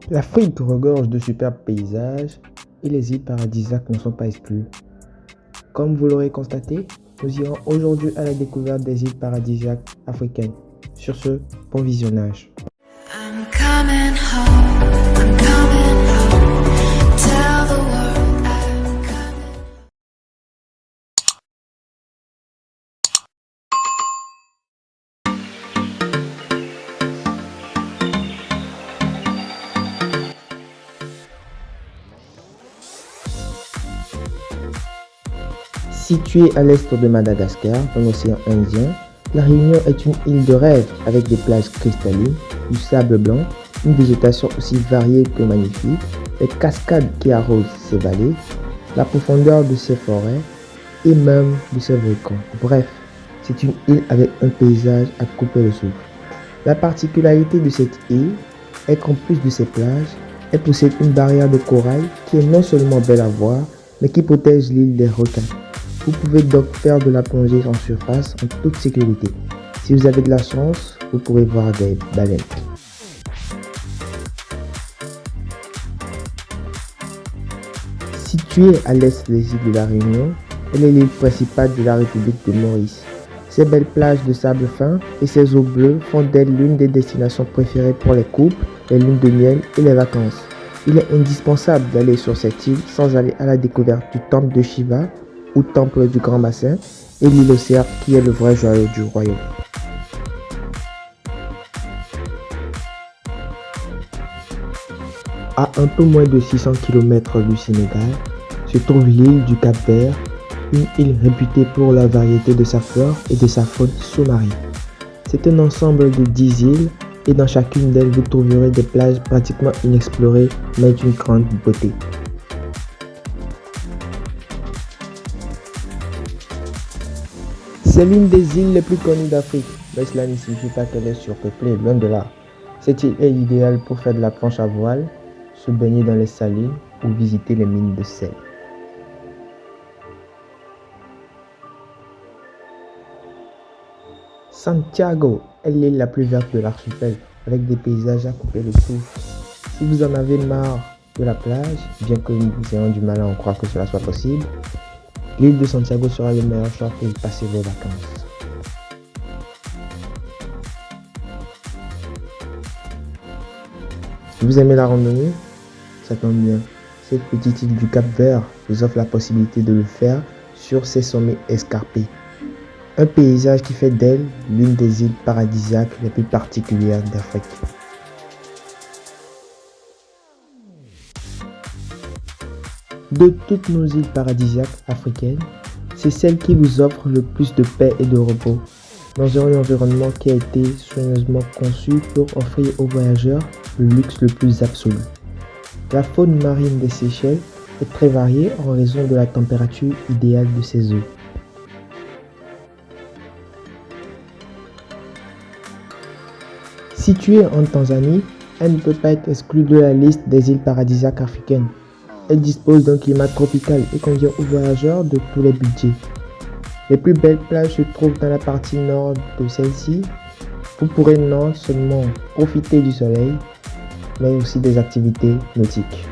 L'Afrique regorge de superbes paysages et les îles paradisiaques ne sont pas exclues. Comme vous l'aurez constaté, nous irons aujourd'hui à la découverte des îles paradisiaques africaines. Sur ce, bon visionnage. I'm coming home, I'm coming home. Tell the world I'm coming. Située à l'est de Madagascar, dans l'océan Indien, La Réunion est une île de rêve avec des plages cristallines, du sable blanc, une végétation aussi variée que magnifique, des cascades qui arrosent ses vallées, la profondeur de ses forêts et même de ses volcans. Bref, c'est une île avec un paysage à couper le souffle. La particularité de cette île est qu'en plus de ses plages, elle possède une barrière de corail qui est non seulement belle à voir, mais qui protège l'île des requins. Vous pouvez donc faire de la plongée en surface en toute sécurité. Si vous avez de la chance, vous pourrez voir des baleines. Située à l'est des îles de la Réunion, elle est l'île principale de la République de Maurice. Ses belles plages de sable fin et ses eaux bleues font d'elle l'une des destinations préférées pour les couples, les lunes de miel et les vacances. Il est indispensable d'aller sur cette île sans aller à la découverte du temple de Shiva ou temple du Grand Bassin et l'île aux cerfs qui est le vrai joyau du royaume. À un peu moins de 600 km du Sénégal se trouve l'île du Cap-Vert, une île réputée pour la variété de sa flore et de sa faune sous-marine. C'est un ensemble de 10 îles et dans chacune d'elles vous trouverez des plages pratiquement inexplorées mais d'une grande beauté. C'est l'une des îles les plus connues d'Afrique, mais cela ne signifie pas qu'elle est surpeuplée, loin de là. Cette île est idéale pour faire de la planche à voile, se baigner dans les salines ou visiter les mines de sel. Santiago est l'île la plus verte de l'archipel, avec des paysages à couper le souffle. Si vous en avez marre de la plage, bien que nous ayons du mal à en croire que cela soit possible, l'île de Santiago sera le meilleur choix pour y passer vos vacances. Vous aimez la randonnée? Ça tombe bien. Cette petite île du Cap-Vert vous offre la possibilité de le faire sur ses sommets escarpés. Un paysage qui fait d'elle l'une des îles paradisiaques les plus particulières d'Afrique. De toutes nos îles paradisiaques africaines, c'est celle qui vous offre le plus de paix et de repos, dans un environnement qui a été soigneusement conçu pour offrir aux voyageurs le luxe le plus absolu. La faune marine des Seychelles est très variée en raison de la température idéale de ses eaux. Située en Tanzanie, elle ne peut pas être exclue de la liste des îles paradisiaques africaines. Elle dispose d'un climat tropical et convient aux voyageurs de tous les budgets. Les plus belles plages se trouvent dans la partie nord de celle-ci. Vous pourrez non seulement profiter du soleil, mais aussi des activités nautiques.